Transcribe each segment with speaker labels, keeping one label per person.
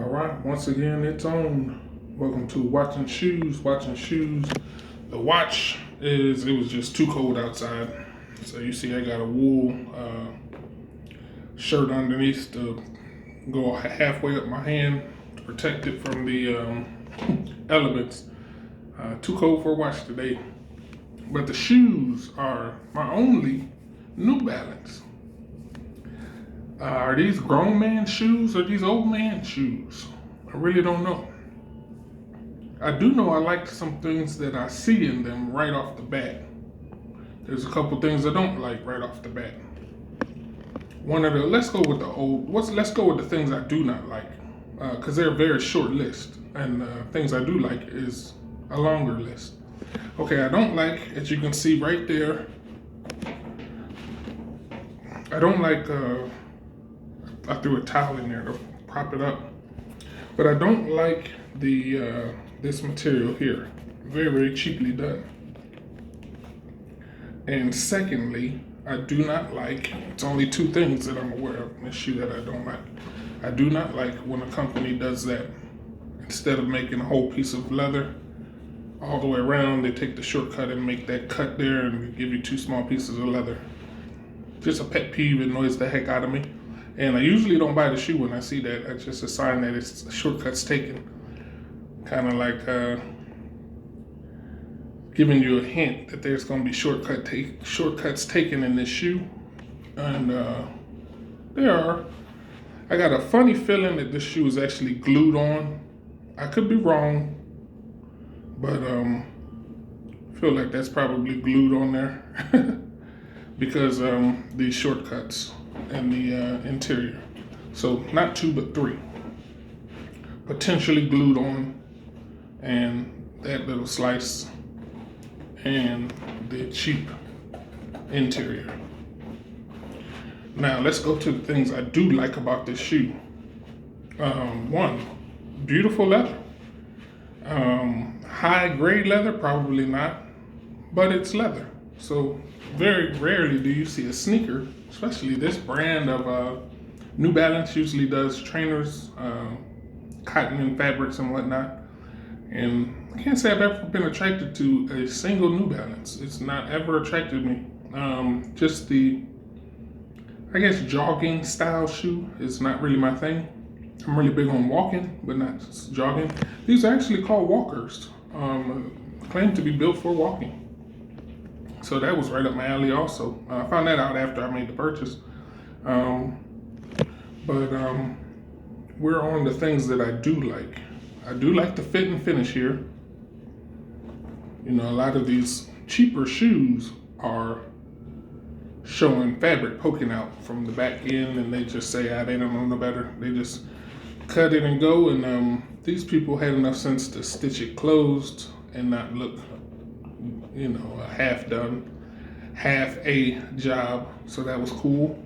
Speaker 1: All right, once again, it's on. Welcome to Watching Shoes. The watch it was just too cold outside. So you see I got a wool shirt underneath to go halfway up my hand to protect it from the elements. Too cold for a watch today. But the shoes are my only New Balance. Are these grown man shoes or these old man shoes? I really don't know. I do know I like some things that I see in them right off the bat. There's a couple things I don't like right off the bat. Let's go with the things I do not like, because they're a very short list, and things I do like is a longer list. Okay, I don't like, as you can see right there, I don't like, I threw a towel in there to prop it up, but I don't like the this material here. Very, very cheaply done. And secondly, I do not like, it's only two things that I'm aware of in this shoe that I don't like. I do not like when a company does that. Instead of making a whole piece of leather all the way around, they take the shortcut and make that cut there and give you two small pieces of leather. Just a pet peeve, it annoys the heck out of me. And I usually don't buy the shoe when I see that. That's just a sign that it's shortcuts taken. Kind of like giving you a hint that there's going to be shortcuts taken in this shoe. And there are. I got a funny feeling that this shoe is actually glued on. I could be wrong, but I feel like that's probably glued on there because these shortcuts and the interior. So not two, but three. Potentially glued on, and that little slice and the cheap interior. Now let's go to the things I do like about this shoe. One, beautiful leather. High grade leather, probably not, but it's leather. So very rarely do you see a sneaker, especially this brand of New Balance usually does trainers, cotton and fabrics and whatnot. And I can't say I've ever been attracted to a single New Balance. It's not ever attracted me. Just the, I guess, jogging style shoe is not really my thing. I'm really big on walking, but not jogging. These are actually called walkers, claimed to be built for walking. So that was right up my alley also. I found that out after I made the purchase. But we're on the things that I do like. I do like the fit and finish here. You know, a lot of these cheaper shoes are showing fabric poking out from the back end, and they just say, they don't know no better. They just cut it and go, and these people had enough sense to stitch it closed and not look, you know, a half done, half a job. So that was cool.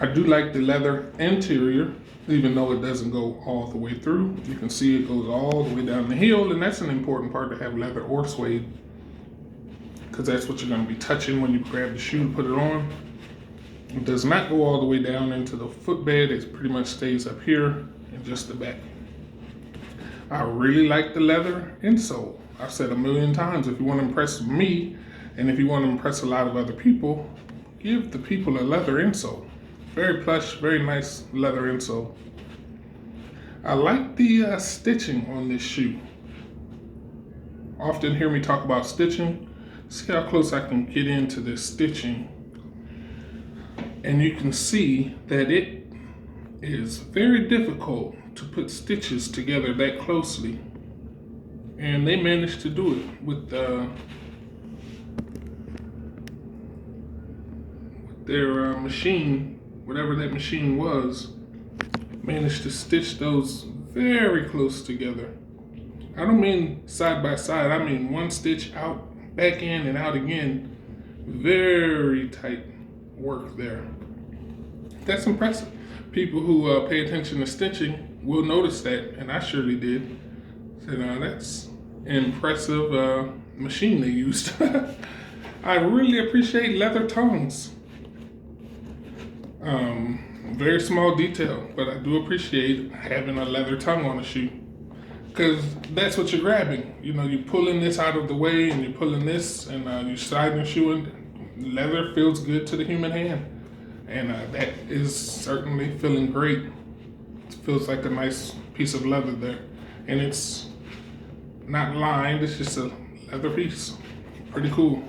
Speaker 1: I do like the leather interior, even though it doesn't go all the way through. You can see it goes all the way down the heel, and that's an important part, to have leather or suede, because that's what you're going to be touching when you grab the shoe to put it on. It does not go all the way down into the footbed. It pretty much stays up here in just the back. I really like the leather insole. I've said a million times, if you want to impress me, and if you want to impress a lot of other people, give the people a leather insole. Very plush, very nice leather insole. I like the stitching on this shoe. Often hear me talk about stitching. See how close I can get into this stitching. And you can see that it is very difficult to put stitches together that closely. And they managed to do it with their machine. Whatever that machine was, managed to stitch those very close together. I don't mean side by side, I mean one stitch out, back in and out again. Very tight work there. That's impressive. People who pay attention to stitching will notice that, and I surely did. So that's an impressive machine they used. I really appreciate leather tongues. Very small detail, but I do appreciate having a leather tongue on the shoe. Because that's what you're grabbing. You know, you're pulling this out of the way and you're pulling this and you're sliding your shoe in. Leather feels good to the human hand. And that is certainly feeling great. It feels like a nice piece of leather there. And it's not lined, it's just a leather piece. Pretty cool.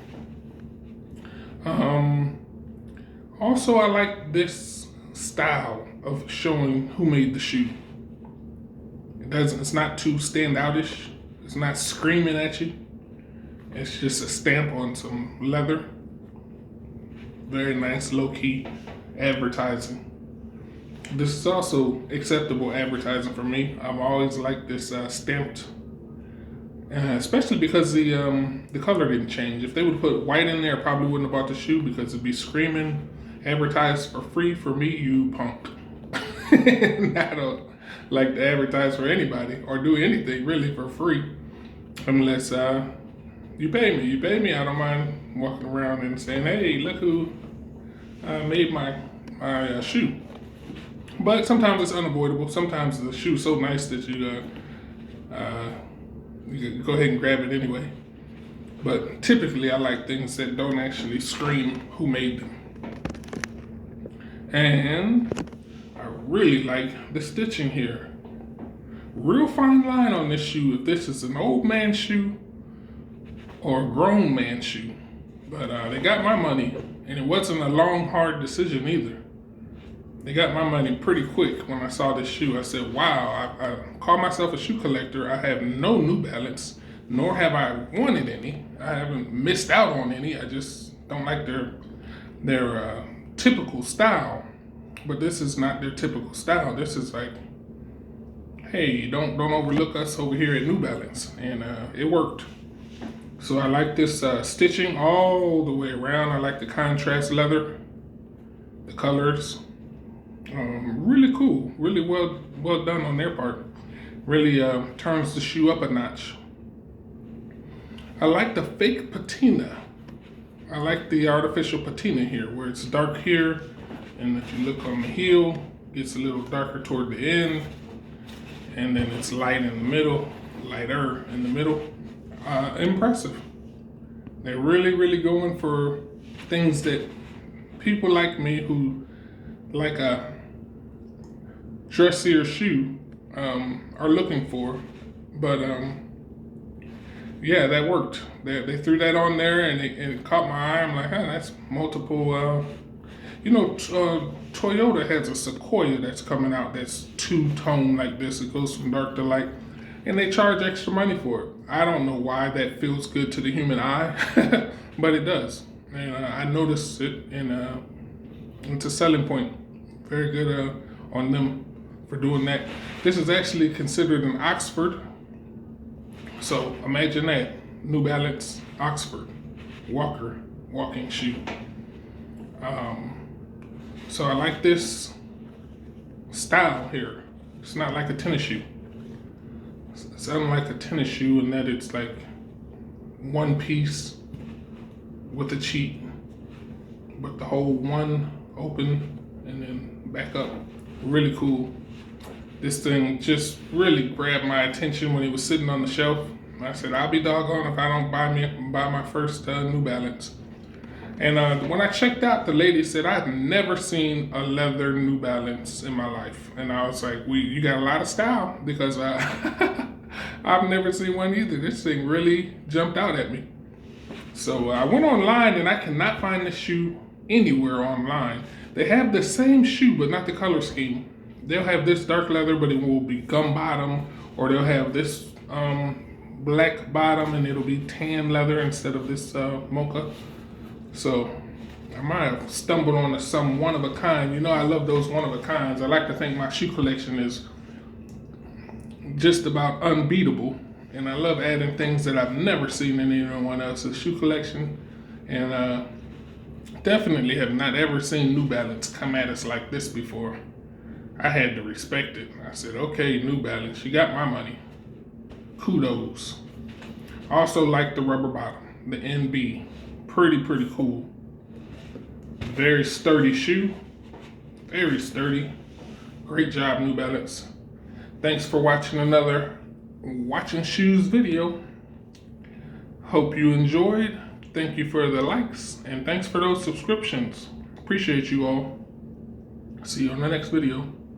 Speaker 1: Also, I like this style of showing who made the shoe. It's not too standoutish. It's not screaming at you. It's just a stamp on some leather. Very nice, low-key advertising. This is also acceptable advertising for me. I've always liked this stamped, especially because the color didn't change. If they would put white in there, I probably wouldn't have bought the shoe because it'd be screaming, advertised for free for me, you punk. And I don't like to advertise for anybody or do anything really for free unless you pay me. You pay me, I don't mind walking around and saying, hey, look who made my shoe. But sometimes it's unavoidable. Sometimes the shoe's so nice that you go ahead and grab it anyway. But typically I like things that don't actually scream who made them. And I really like the stitching here. Real fine line on this shoe if this is an old man shoe or a grown man shoe. But they got my money, and it wasn't a long, hard decision either. They got my money pretty quick when I saw this shoe. I said, wow, I call myself a shoe collector. I have no New Balance, nor have I wanted any. I haven't missed out on any. I just don't like their typical style. But this is not their typical style. This is like, hey, don't overlook us over here at New Balance. And it worked. So I like this stitching all the way around. I like the contrast leather, the colors. Really cool, really well done on their part. Really turns the shoe up a notch. I like the fake patina. I like the artificial patina here, where it's dark here, and if you look on the heel, it gets a little darker toward the end, and then it's light in the middle, lighter in the middle. Impressive. They're really going for things that people like me who like a dressier shoe are looking for. But yeah, that worked. They threw that on there and it caught my eye. I'm like, huh, that's multiple. Toyota has a Sequoia that's coming out that's two-tone like this. It goes from dark to light. And they charge extra money for it. I don't know why that feels good to the human eye, but it does. And I noticed it, and it's a selling point. Very good on them for doing that. This is actually considered an Oxford. So imagine that. New Balance Oxford walking shoe. So I like this style here. It's not like a tennis shoe. It's unlike a tennis shoe in that it's like one piece with a cheat, but the whole one open and then back up. Really cool. This thing just really grabbed my attention when it was sitting on the shelf. I said, I'll be doggone if I don't buy my first New Balance. And when I checked out, the lady said, I've never seen a leather New Balance in my life. And I was like, you got a lot of style, because I've never seen one either. This thing really jumped out at me. So I went online and I cannot find this shoe anywhere online. They have the same shoe, but not the color scheme. They'll have this dark leather, but it will be gum bottom, or they'll have this black bottom and it'll be tan leather instead of this mocha. So I might have stumbled on some one of a kind. You know, I love those one of a kinds. I like to think my shoe collection is just about unbeatable. And I love adding things that I've never seen in anyone else's shoe collection. And definitely have not ever seen New Balance come at us like this before. I had to respect it. I said, okay, New Balance, you got my money. Kudos. I also like the rubber bottom, the NB. Pretty cool. Very sturdy shoe. Very sturdy. Great job, New Balance. Thanks for watching another Watching Shoes video. Hope you enjoyed. Thank you for the likes, and thanks for those subscriptions. Appreciate you all. See you on the next video.